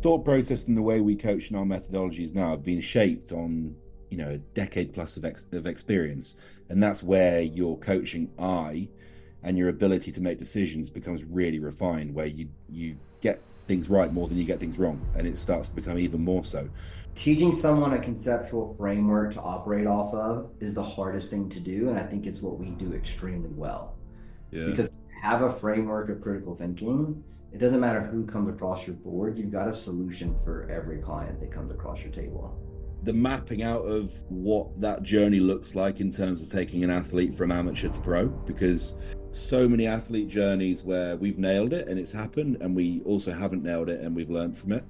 thought process and the way we coach and our methodologies now have been shaped on, a decade plus of experience. And that's where your coaching eye and your ability to make decisions becomes really refined, where you get things right more than you get things wrong. And it starts to become even more so. Teaching someone a conceptual framework to operate off of is the hardest thing to do. And I think it's what we do extremely well. Yeah. Because have a framework of critical thinking, it doesn't matter who comes across your board, you've got a solution for every client that comes across your table. The mapping out of what that journey looks like in terms of taking an athlete from amateur to pro, because so many athlete journeys where we've nailed it and it's happened, and we also haven't nailed it and we've learned from it.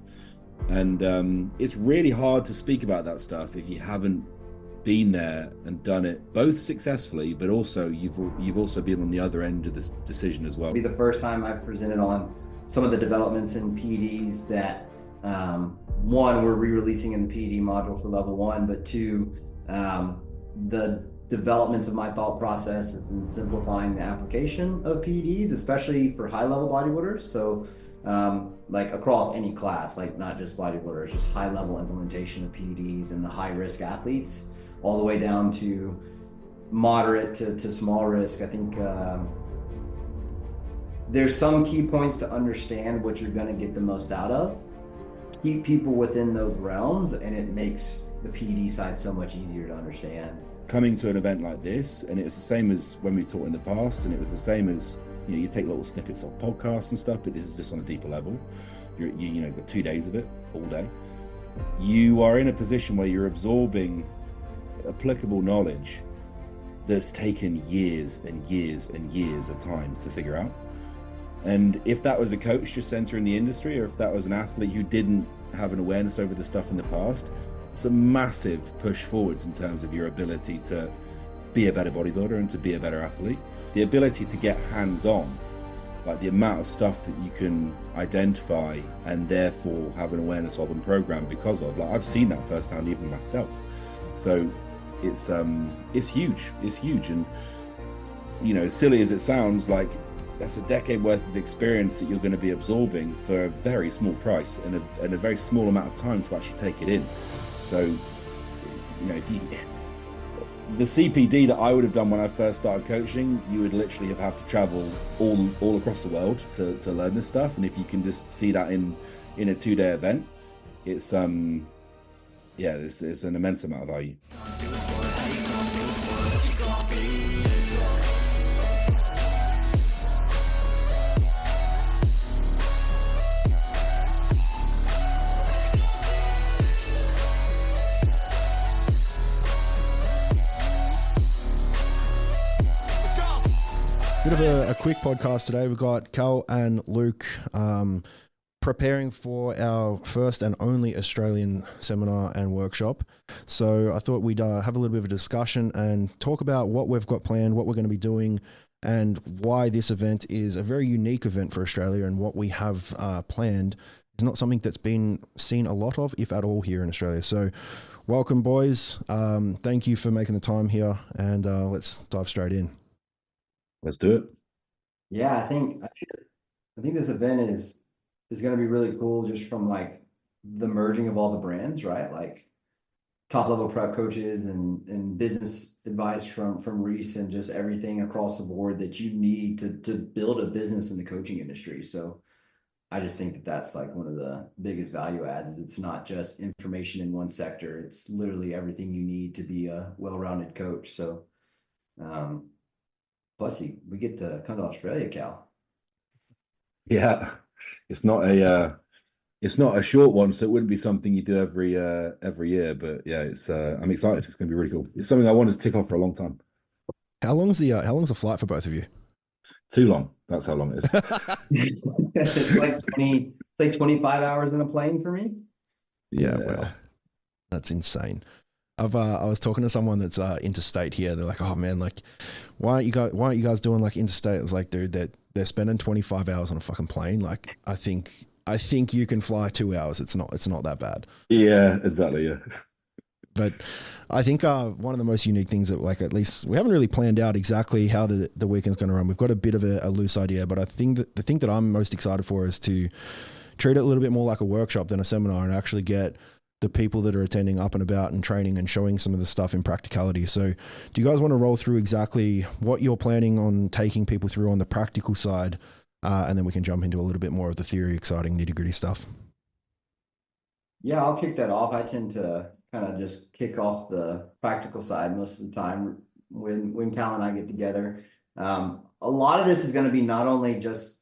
And it's really hard to speak about that stuff if you haven't been there and done it both successfully, but also you've also been on the other end of this decision as well. It'll be the first time I've presented on some of the developments in PEDs that one, we're re-releasing in the PED module for level 1, but two, the developments of my thought processes and simplifying the application of PEDs, especially for high-level bodybuilders. So like across any class, like not just bodybuilders, just high-level implementation of PEDs and the high-risk athletes, all the way down to moderate to small risk. I think there's some key points to understand what you're going to get the most out of. Keep people within those realms, and it makes the PD side so much easier to understand. Coming to an event like this, and it's the same as when we taught in the past, and it was the same as, you take little snippets of podcasts and stuff, but this is just on a deeper level. You've got 2 days of it, all day. You are in a position where you're absorbing applicable knowledge that's taken years and years and years of time to figure out. And if that was a coach just entering the industry, or if that was an athlete who didn't have an awareness over the stuff in the past, it's a massive push forwards in terms of your ability to be a better bodybuilder and to be a better athlete. The ability to get hands-on, like the amount of stuff that you can identify and therefore have an awareness of and program because of, like I've seen that firsthand even myself. So it's huge. It's huge. And as silly as it sounds, like that's a decade worth of experience that you're going to be absorbing for a very small price and a very small amount of time to actually take it in. So, the CPD that I would have done when I first started coaching, you would literally have to travel all across the world to learn this stuff. And if you can just see that in a 2-day event, it's it's an immense amount of value. Bit of a quick podcast today. We've got Cal and Luke preparing for our first and only Australian seminar and workshop. So I thought we'd have a little bit of a discussion and talk about what we've got planned, what we're going to be doing, and why this event is a very unique event for Australia, and what we have planned is not something that's been seen a lot of, if at all, here in Australia. So welcome, boys. Thank you for making the time here, and let's dive straight in. Let's do it. Yeah, I think this event is going to be really cool, just from like the merging of all the brands, right? Like top level prep coaches and business advice from Reese, and just everything across the board that you need to build a business in the coaching industry. So I just think that that's like one of the biggest value adds. It's not just information in one sector. It's literally everything you need to be a well-rounded coach. So, plus, we get to come to Australia, Cal. Yeah, it's not a short one, so it wouldn't be something you do every year. But yeah, I'm excited. It's going to be really cool. It's something I wanted to tick off for a long time. How long's the flight for both of you? Too long. That's how long it is. It's like 25 hours in a plane for me. Yeah. Well, that's insane. I was talking to someone that's interstate here. They're like, "Oh man, like, why aren't you guys doing like interstate?" I was like, "Dude, they're spending 25 hours on a fucking plane. Like, I think you can fly 2 hours. It's not that bad." Yeah, exactly. Yeah. But I think one of the most unique things that, like, at least we haven't really planned out exactly how the weekend's going to run. We've got a bit of a loose idea, but I think that the thing that I'm most excited for is to treat it a little bit more like a workshop than a seminar, and actually get the people that are attending up and about and training and showing some of the stuff in practicality. So do you guys want to roll through exactly what you're planning on taking people through on the practical side? And then we can jump into a little bit more of the theory, exciting, nitty-gritty stuff. Yeah, I'll kick that off. I tend to kind of just kick off the practical side most of the time when Cal and I get together. A lot of this is going to be not only just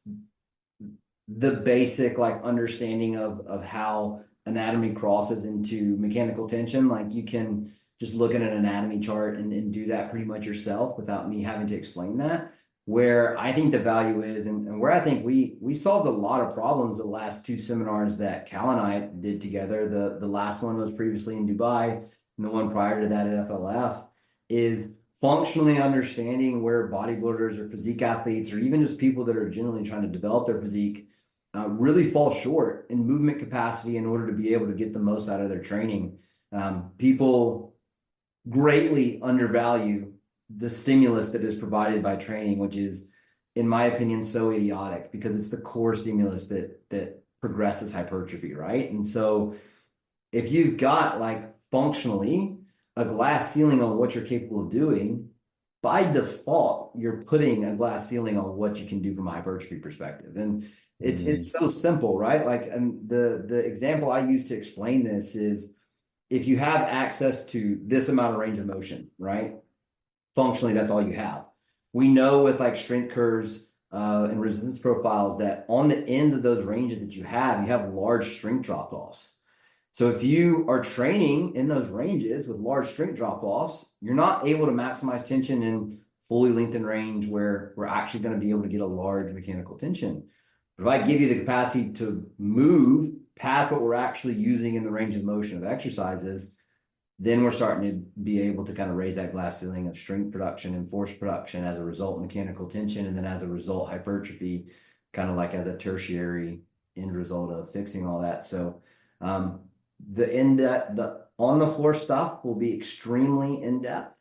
the basic like understanding of how anatomy crosses into mechanical tension. Like you can just look at an anatomy chart and do that pretty much yourself without me having to explain that. Where I think the value is, and where I think we solved a lot of problems the last two seminars that Cal and I did together. The last one was previously in Dubai, and the one prior to that at FLF, is functionally understanding where bodybuilders or physique athletes, or even just people that are generally trying to develop their physique, really fall short in movement capacity in order to be able to get the most out of their training. People greatly undervalue the stimulus that is provided by training, which is, in my opinion, so idiotic, because it's the core stimulus that progresses hypertrophy, right? And so if you've got like functionally a glass ceiling on what you're capable of doing, by default, you're putting a glass ceiling on what you can do from a hypertrophy perspective. And it's so simple, right? Like, and the example I use to explain this is, if you have access to this amount of range of motion, right? Functionally, that's all you have. We know with like strength curves and resistance profiles that on the ends of those ranges that you have large strength drop-offs. So if you are training in those ranges with large strength drop-offs, you're not able to maximize tension in fully lengthened range where we're actually going to be able to get a large mechanical tension. But if I give you the capacity to move past what we're actually using in the range of motion of exercises, then we're starting to be able to kind of raise that glass ceiling of strength production and force production, as a result mechanical tension, and then as a result hypertrophy, kind of like as a tertiary end result of fixing all that. So the on the floor stuff will be extremely in depth.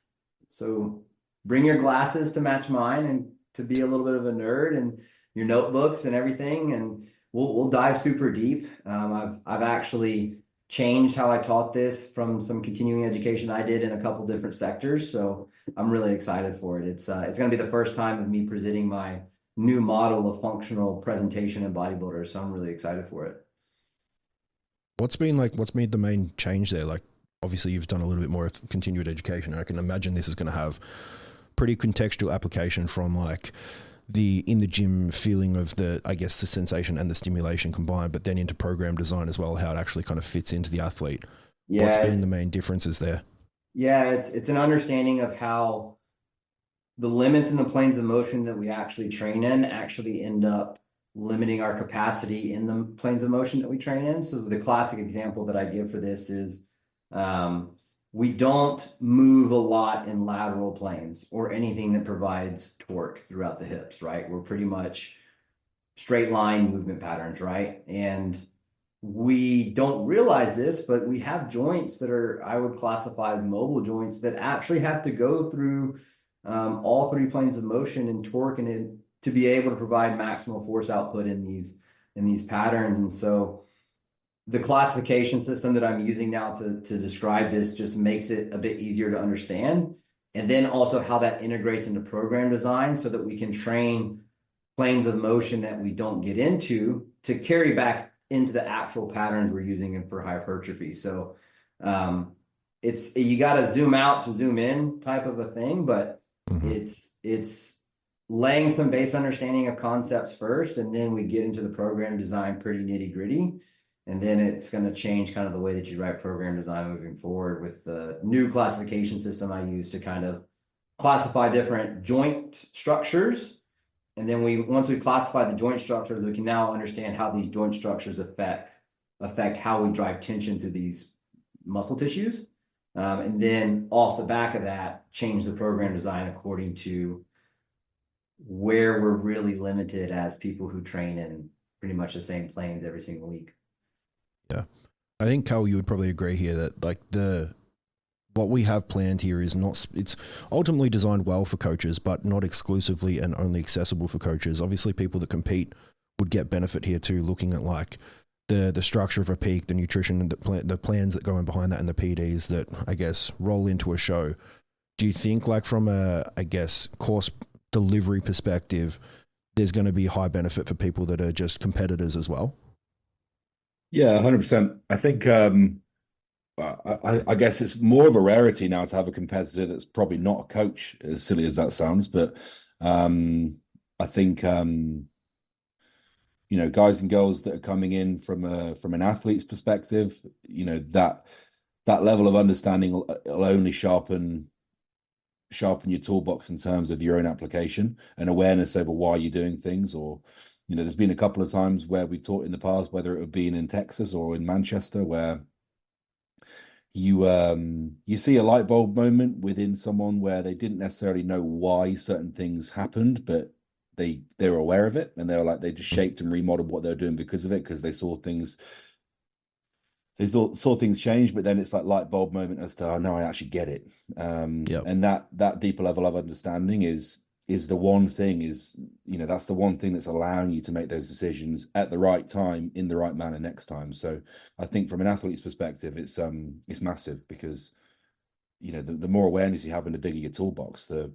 So bring your glasses to match mine and to be a little bit of a nerd, and your notebooks and everything, and we'll dive super deep. I've actually changed how I taught this from some continuing education I did in a couple different sectors. So I'm really excited for it. It's going to be the first time of me presenting my new model of functional presentation in bodybuilders. So I'm really excited for it. What's made the main change there? Like, obviously you've done a little bit more of continued education. I can imagine this is going to have pretty contextual application from like the in the gym feeling of the, I guess, the sensation and the stimulation combined, but then into program design as well, how it actually kind of fits into the athlete. Yeah. What's been the main differences there? Yeah, it's an understanding of how the limits in the planes of motion that we actually train in actually end up limiting our capacity in the planes of motion that we train in. So the classic example that I give for this is we don't move a lot in lateral planes or anything that provides torque throughout the hips, right? We're pretty much straight line movement patterns, right? And we don't realize this, but we have joints that are, I would classify as mobile joints, that actually have to go through all three planes of motion and torque and to be able to provide maximal force output in these patterns. And so the classification system that I'm using now to describe this just makes it a bit easier to understand. And then also how that integrates into program design so that we can train planes of motion that we don't get into to carry back into the actual patterns we're using for hypertrophy. So it's, you got to zoom out to zoom in type of a thing, but it's laying some base understanding of concepts first, and then we get into the program design pretty nitty gritty. And then it's going to change kind of the way that you write program design moving forward with the new classification system I use to kind of classify different joint structures. And then once we classify the joint structures, we can now understand how these joint structures affect how we drive tension through these muscle tissues. And then off the back of that, change the program design according to where we're really limited as people who train in pretty much the same planes every single week. Yeah. I think, Carl, you would probably agree here that like what we have planned here is it's ultimately designed well for coaches, but not exclusively and only accessible for coaches. Obviously people that compete would get benefit here too, looking at like the structure of a peak, the nutrition, and the plans that go in behind that, and the PDs that I guess roll into a show. Do you think, like, from a, I guess, course delivery perspective, there's going to be high benefit for people that are just competitors as well? Yeah, 100%. I think I guess it's more of a rarity now to have a competitor that's probably not a coach, as silly as that sounds. But I think guys and girls that are coming in from an athlete's perspective, that level of understanding will only sharpen your toolbox in terms of your own application and awareness over why you're doing things. Or, there's been a couple of times where we've taught in the past, whether it have been in Texas or in Manchester, where you see a light bulb moment within someone where they didn't necessarily know why certain things happened, but they were aware of it, and they just shaped and remodeled what they were doing because of it, because they saw things change. But then it's like light bulb moment as to, oh no, I actually get it. Yep. And that deeper level of understanding is the one thing, that's the one thing that's allowing you to make those decisions at the right time in the right manner next time. So I think from an athlete's perspective, it's massive, because the more awareness you have and the bigger your toolbox, the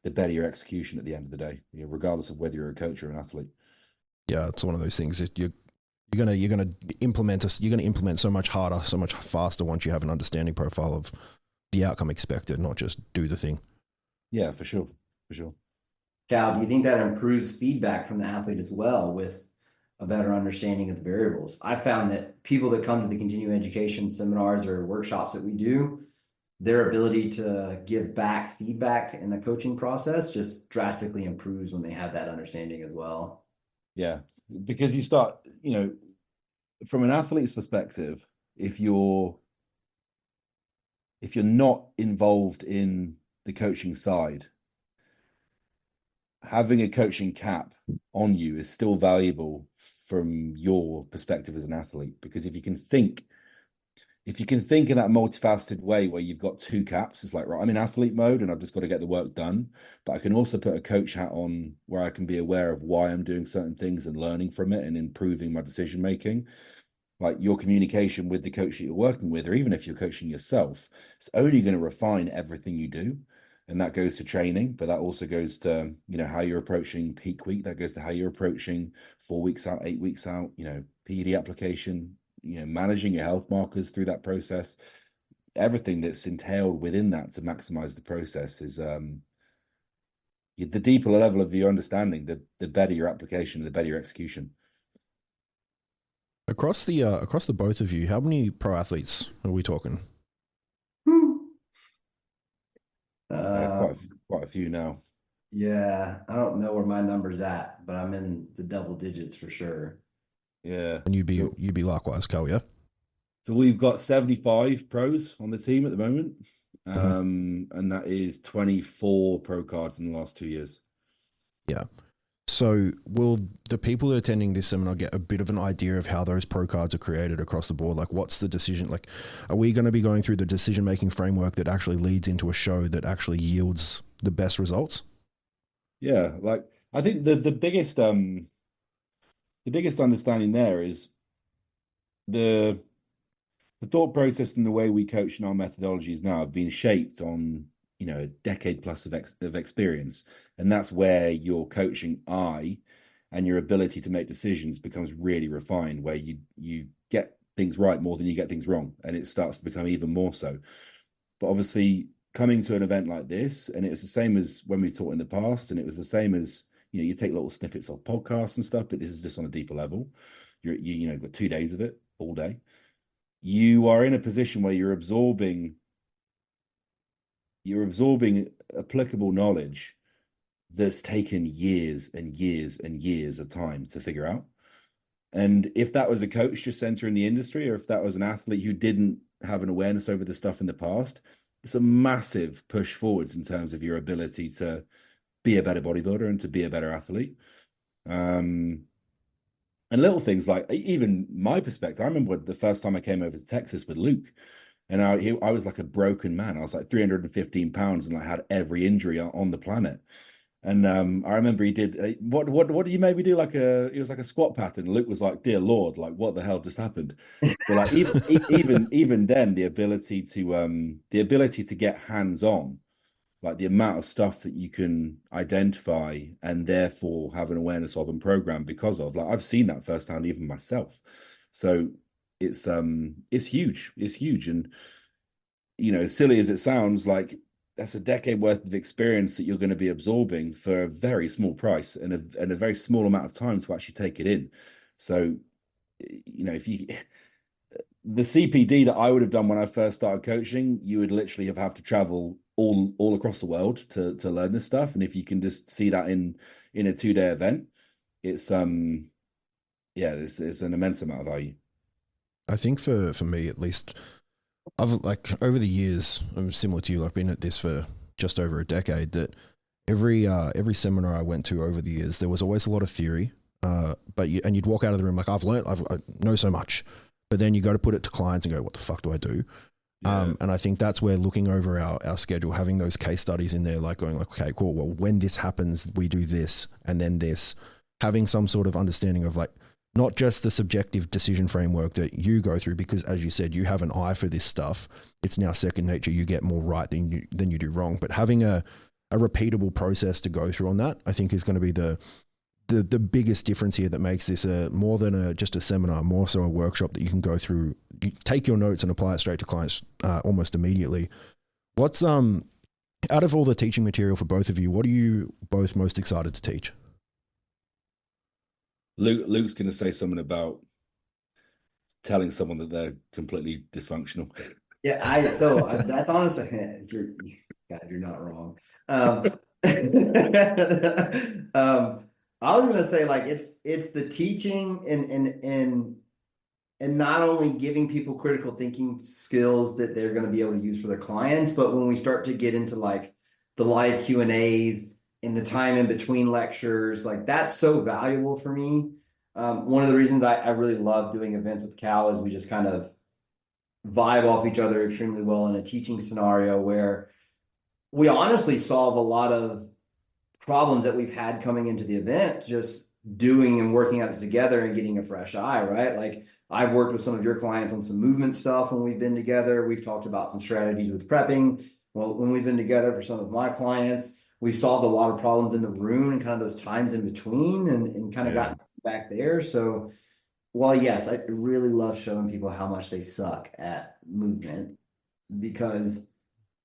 better your execution at the end of the day, regardless of whether you're a coach or an athlete. Yeah, it's one of those things that you're gonna implement so much harder, so much faster once you have an understanding profile of the outcome expected, not just do the thing. Yeah, for sure. Cal, do you think that improves feedback from the athlete as well, with a better understanding of the variables? I found that people that come to the continuing education seminars or workshops that we do, their ability to give back feedback in the coaching process just drastically improves when they have that understanding as well. Yeah, because you start, from an athlete's perspective, if you're not involved in the coaching side, having a coaching cap on you is still valuable from your perspective as an athlete, because if you can think in that multifaceted way where you've got two caps, it's like, right, I'm in athlete mode and I've just got to get the work done, but I can also put a coach hat on where I can be aware of why I'm doing certain things and learning from it and improving my decision making. Like, your communication with the coach that you're working with, or even if you're coaching yourself, it's only going to refine everything you do. And that goes to training, but that also goes to, how you're approaching peak week. That goes to how you're approaching 4 weeks out, 8 weeks out, PED application, managing your health markers through that process. Everything that's entailed within that to maximize the process is the deeper level of your understanding, the better your application, the better your execution. Across the both of you, how many pro athletes are we talking? Quite a few now. Yeah, I don't know where my number's at, but I'm in the double digits for sure. Yeah, and you'd be likewise, Cal. Yeah. So we've got 75 pros on the team at the moment, and that is 24 pro cards in the last 2 years. Yeah. So will the people who are attending this seminar get a bit of an idea of how those pro cards are created across the board? Like, what's the decision? Like, are we going to be going through the decision-making framework that actually leads into a show that actually yields the best results? Yeah. Like, I think the biggest understanding there is the thought process and the way we coach and our methodologies now have been shaped on, a decade plus of experience. And that's where your coaching eye and your ability to make decisions becomes really refined, where you get things right more than you get things wrong. And it starts to become even more so. But obviously, coming to an event like this, and it's the same as when we taught in the past, and it was the same as, you take little snippets of podcasts and stuff, but this is just on a deeper level. You've got 2 days of it all day. You are in a position where you're absorbing applicable knowledge that's taken years and years and years of time to figure out. And if that was a coach just entering the industry, or if that was an athlete who didn't have an awareness over this stuff in the past, it's a massive push forwards in terms of your ability to be a better bodybuilder and to be a better athlete. And little things like, even my perspective, I remember the first time I came over to Texas with Luke, and I was like a broken man. I was like 315 pounds and I had every injury on the planet. And I remember he did what did you maybe do like it was like a squat pattern. Luke was like, "Dear Lord, like what the hell just happened?" But like even then, the ability to get hands on, like the amount of stuff that you can identify and therefore have an awareness of and program because of, like I've seen that firsthand even myself. So it's huge. It's huge. And as silly as it sounds, like that's a decade worth of experience that you're going to be absorbing for a very small price and a very small amount of time to actually take it in. So, if you the CPD that I would have done when I first started coaching, you would literally have to travel all across the world to learn this stuff. And if you can just see that in a 2-day event, it's it's an immense amount of value. I think for me at least, I've like over the years, I'm similar to you, like been at this for just over a decade, that every seminar I went to over the years, there was always a lot of theory. And you'd walk out of the room like, I know so much, but then you go to put it to clients and go, what the fuck do I do? Yeah. And I think that's where looking over our schedule, having those case studies in there, like going like, okay, cool. Well, when this happens, we do this and then this, having some sort of understanding of like, not just the subjective decision framework that you go through, because as you said, you have an eye for this stuff. It's now second nature. You get more right than you do wrong, but having a repeatable process to go through on that, I think is going to be the biggest difference here that makes this more than just a seminar, more so a workshop that you can go through, you take your notes and apply it straight to clients almost immediately. What's out of all the teaching material for both of you, what are you both most excited to teach? Luke's going to say something about telling someone that they're completely dysfunctional. Yeah, that's honestly, you're not wrong. I was gonna say like it's the teaching and not only giving people critical thinking skills that they're going to be able to use for their clients, but when we start to get into like the live Q&As and the time in between lectures, like that's so valuable for me. One of the reasons I really love doing events with Cal is we just kind of vibe off each other extremely well in a teaching scenario where we honestly solve a lot of problems that we've had coming into the event, just doing and working on it together and getting a fresh eye, right? Like I've worked with some of your clients on some movement stuff when we've been together. We've talked about some strategies with prepping. Well, when we've been together for some of my clients, we've solved a lot of problems in the room and kind of those times in between and kind of gotten back there. So, well, yes, I really love showing people how much they suck at movement because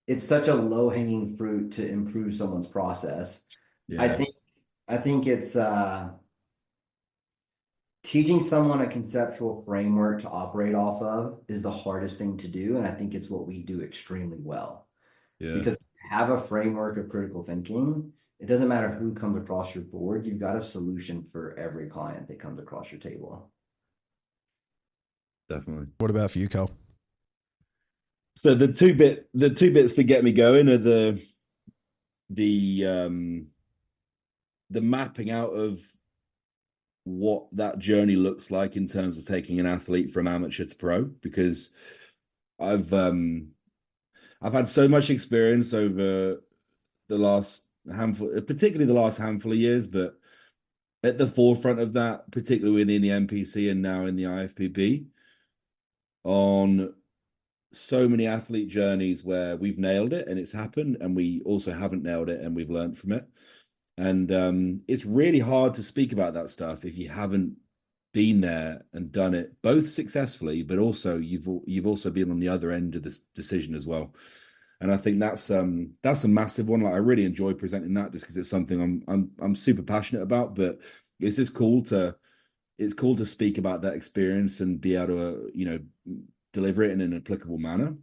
it's such a low-hanging fruit to improve someone's process. Yeah. I think it's teaching someone a conceptual framework to operate off of is the hardest thing to do. And I think it's what we do extremely well. Yeah. Because if you have a framework of critical thinking, it doesn't matter who comes across your board, you've got a solution for every client that comes across your table. Definitely. What about for you, Carl? So the two bits that get me going are the mapping out of what that journey looks like in terms of taking an athlete from amateur to pro, because I've had so much experience over the last handful, particularly the last handful of years, but at the forefront of that, particularly within the NPC and now in the IFPB, on so many athlete journeys where we've nailed it and it's happened, and we also haven't nailed it and we've learned from it. And it's really hard to speak about that stuff if you haven't been there and done it both successfully, but also you've also been on the other end of this decision as well. And I think that's a massive one. Like I really enjoy presenting that just because it's something I'm super passionate about. But it's just cool to speak about that experience and be able to deliver it in an applicable manner.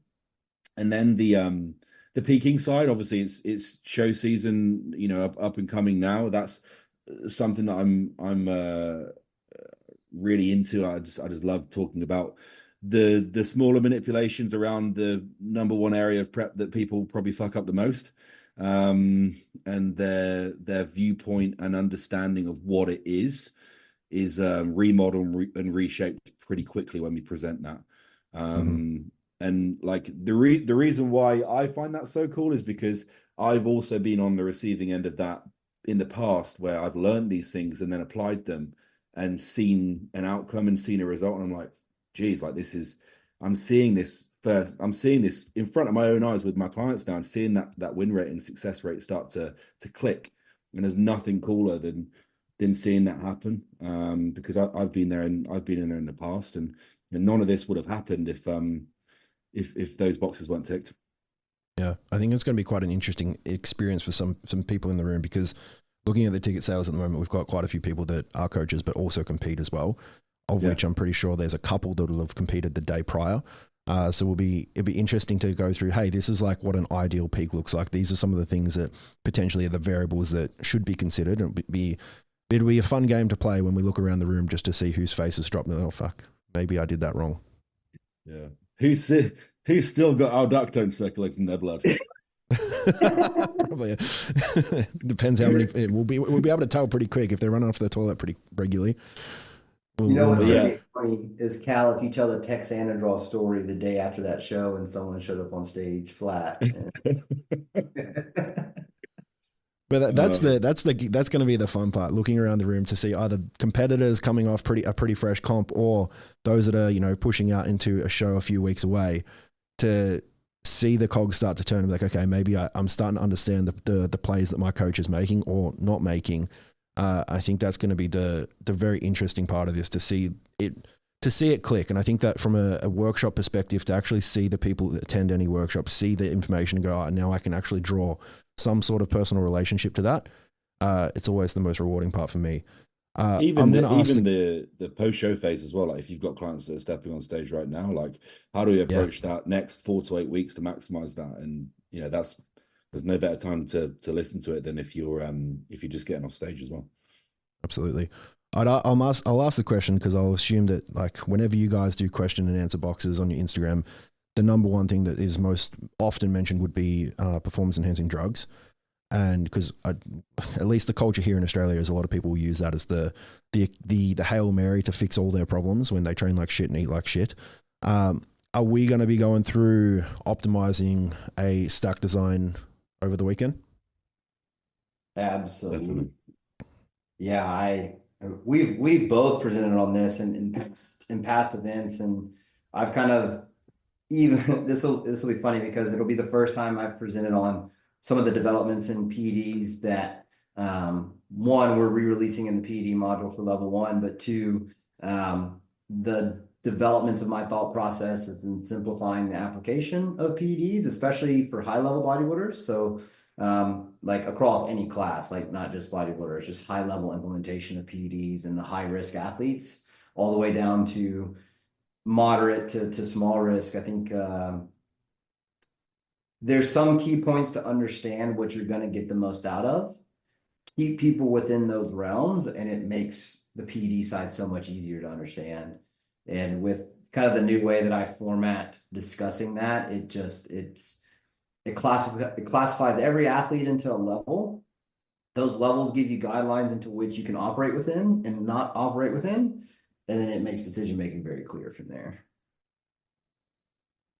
And then the peaking side, obviously it's show season, up and coming now. That's something that I'm really into. I just love talking about the smaller manipulations around the number one area of prep that people probably fuck up the most, and their viewpoint and understanding of what it is remodeled and reshaped pretty quickly when we present that. And like the reason why I find that so cool is because I've also been on the receiving end of that in the past where I've learned these things and then applied them and seen an outcome and seen a result, and I'm like, geez, like I'm seeing this first. I'm seeing this in front of my own eyes with my clients now. I'm seeing that win rate and success rate start to click, and there's nothing cooler than seeing that happen. Because I've been there and I've been in there in the past, and none of this would have happened if those boxes weren't ticked. Yeah, I think it's going to be quite an interesting experience for some people in the room, because looking at the ticket sales at the moment, we've got quite a few people that are coaches but also compete as well, of which I'm pretty sure there's a couple that will have competed the day prior. So it'll be interesting to go through, hey, this is like what an ideal peak looks like. These are some of the things that potentially are the variables that should be considered. It'll be a fun game to play when we look around the room just to see whose face has dropped. Oh, fuck, maybe I did that wrong. Yeah. Who's still got aldosterone circulating in their blood? Probably depends how many. We'll be able to tell pretty quick if they're running off the toilet pretty regularly. What's really funny is, Cal, if you tell the Texanadrol story the day after that show and someone showed up on stage flat. But that's going to be the fun part, looking around the room to see either competitors coming off a pretty fresh comp, or those that are, pushing out into a show a few weeks away, to see the cogs start to turn and be like, okay, maybe I'm starting to understand the plays that my coach is making or not making. I think that's going to be the very interesting part of this, to see it click. And I think that from a workshop perspective, to actually see the people that attend any workshop, see the information and go, oh, now I can actually draw some sort of personal relationship to that. It's always the most rewarding part for me. Even the post-show phase as well. Like, if you've got clients that are stepping on stage right now, like, how do we approach that next 4 to 8 weeks to maximize that? And there's no better time to listen to it than if you're just getting off stage as well. Absolutely. I'll ask the question, because I'll assume that, like, whenever you guys do question and answer boxes on your Instagram, the number one thing that is most often mentioned would be performance enhancing drugs. And because at least the culture here in Australia is, a lot of people use that as the Hail Mary to fix all their problems when they train like shit and eat like shit. Are we going to be going through optimizing a stack design over the weekend? Absolutely. Definitely. Yeah, we've both presented on this in past events, and I've kind of, even this will be funny because it'll be the first time I've presented on some of the developments in PEDs that, one, we're re-releasing in the PED module for level 1, but 2, the developments of my thought processes in simplifying the application of PEDs, especially for high level bodybuilders. So like across any class, like not just bodybuilders, just high level implementation of PEDs and the high risk athletes, all the way down to moderate to small risk. I think there's some key points to understand what you're going to get the most out of. Keep people within those realms, and it makes the PD side so much easier to understand. And with kind of the new way that I format discussing that, it classifies every athlete into a level. Those levels give you guidelines into which you can operate within and not operate within, and then it makes decision making very clear from there.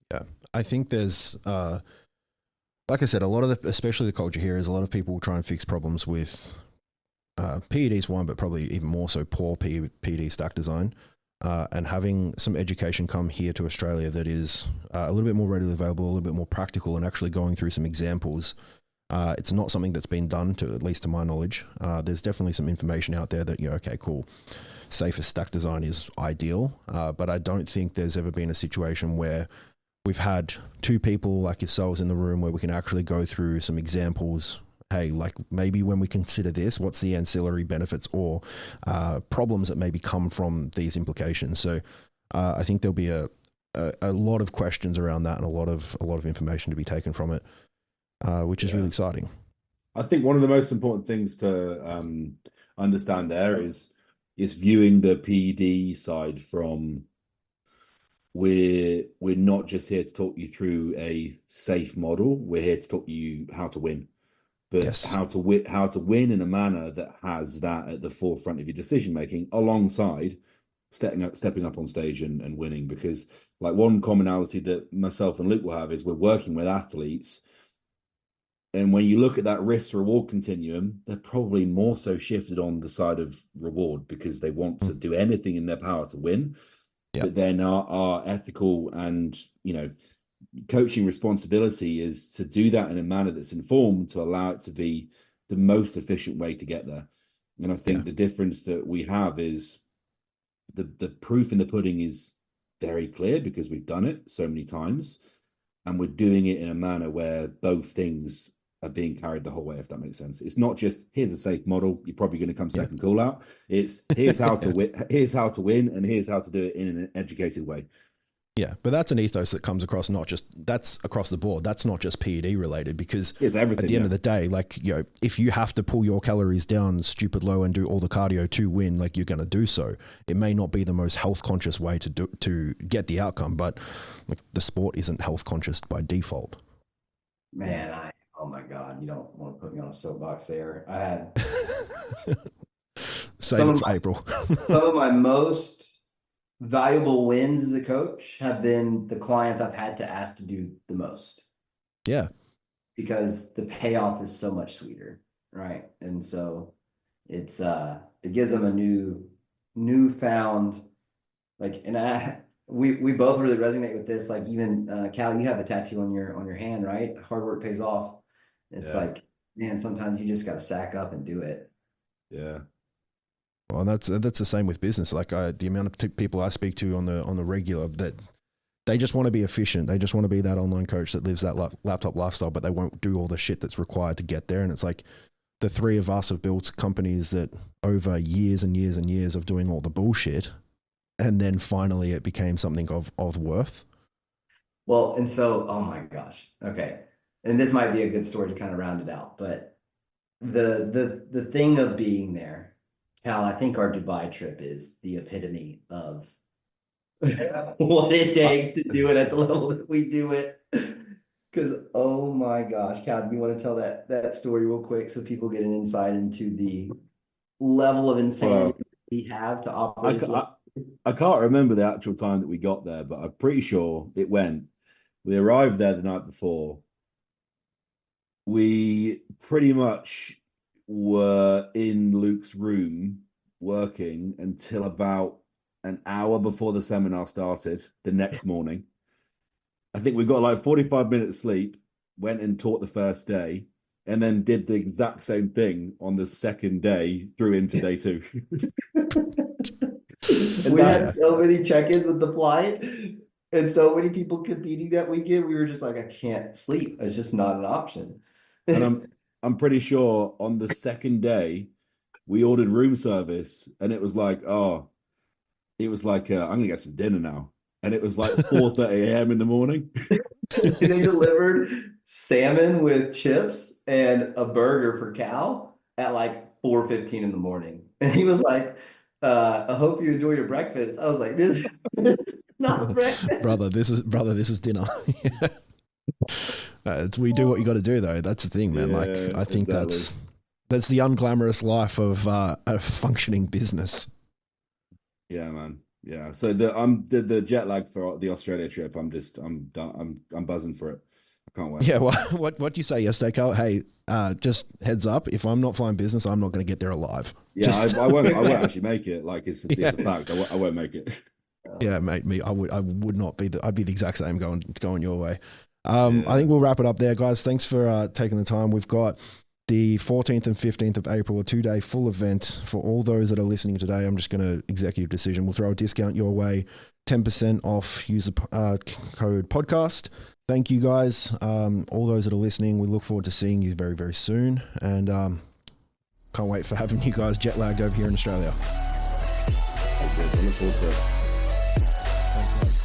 Yeah, I think there's like I said, a lot of especially the culture here is, a lot of people try and fix problems with PEDs one, but probably even more so poor PED stack design. And having some education come here to Australia that is a little bit more readily available, a little bit more practical, and actually going through some examples. It's not something that's been done, at least to my knowledge. There's definitely some information out there that, okay, cool, safer stack design is ideal. But I don't think there's ever been a situation where we've had 2 people like yourselves in the room where we can actually go through some examples. Hey, like, maybe when we consider this, what's the ancillary benefits or problems that maybe come from these implications? So I think there'll be a lot of questions around that, and a lot of information to be taken from it, which is really exciting. I think one of the most important things to understand there is viewing the PED side from, we're not just here to talk you through a safe model. We're here to talk you how to win. But how to win in a manner that has that at the forefront of your decision making, alongside stepping up on stage and winning. Because, like, one commonality that myself and Luke will have is we're working with athletes And when you look at that risk to reward continuum, they're probably more so shifted on the side of reward because they want to do anything in their power to win. Yep. But then our ethical and, coaching responsibility is to do that in a manner that's informed to allow it to be the most efficient way to get there. And I think the difference that we have is the proof in the pudding is very clear because we've done it so many times, and we're doing it in a manner where both things are being carried the whole way, if that makes sense. It's not just here's a safe model, you're probably going to come second call out. It's here's how to win, and here's how to do it in an educated way. Yeah, but that's an ethos that comes across that's across the board. That's not just PED related, because it's everything, at the end of the day, like, if you have to pull your calories down stupid low and do all the cardio to win, like, you're going to do so. It may not be the most health conscious way to get the outcome, but like, the sport isn't health conscious by default. Man, oh my God, you don't want to put me on a soapbox there. I had Save it for April. Some of my most valuable wins as a coach have been the clients I've had to ask to do the most. Yeah. Because the payoff is so much sweeter, right? And so it gives them a newfound, like, and we both really resonate with this. Like, even Cal, you have the tattoo on your hand, right? Hard work pays off. It's like, man, sometimes you just got to sack up and do it. Yeah. Well, that's the same with business. Like, the amount of people I speak to on the regular, that they just want to be efficient. They just want to be that online coach that lives that laptop lifestyle, but they won't do all the shit that's required to get there. And it's like, the three of us have built companies that over years and years and years of doing all the bullshit, and then finally it became something of worth. Well, and so, oh my gosh. Okay. And this might be a good story to kind of round it out, but the thing of being there, Cal, I think our Dubai trip is the epitome of what it takes to do it at the level that we do it. Because, oh my gosh, Cal, do you want to tell that story real quick so people get an insight into the level of insanity we have to operate? I can't remember the actual time that we got there, but I'm pretty sure we arrived there the night before. We pretty much were in Luke's room working until about an hour before the seminar started the next morning. I think we got like 45 minutes sleep, went and taught the first day, and then did the exact same thing on the second day through into day 2. We had so many check-ins with the flight and so many people competing that weekend. We were just like, I can't sleep. It's just not an option. And I'm pretty sure on the second day we ordered room service, and it was like, I'm gonna get some dinner now, and it was like 4:30 a.m. in the morning. They delivered salmon with chips and a burger for Cal at like 4:15 in the morning, and he was like, I hope you enjoy your breakfast. I was like, this is not breakfast. Brother, this is dinner. We do what you got to do, though. That's the thing, man. Like, I think that's the unglamorous life of a functioning business. Yeah, man. Yeah. So the jet lag for the Australia trip. I'm buzzing for it. I can't wait. Yeah. Well, what do you say yesterday, Carl? Hey, just heads up. If I'm not flying business, I'm not going to get there alive. Yeah, I won't actually make it. Like, it's a fact. I won't make it. Yeah, mate. I would not be. I'd be the exact same going your way. I think we'll wrap it up there, guys. Thanks for taking the time. We've got the 14th and 15th of April, a 2-day full event for all those that are listening today. I'm just going to executive decision. We'll throw a discount your way, 10% off. Use the code podcast. Thank you, guys. All those that are listening, we look forward to seeing you very, very soon. And can't wait for having you guys jet lagged over here in Australia. I look forward to it. Thanks, guys.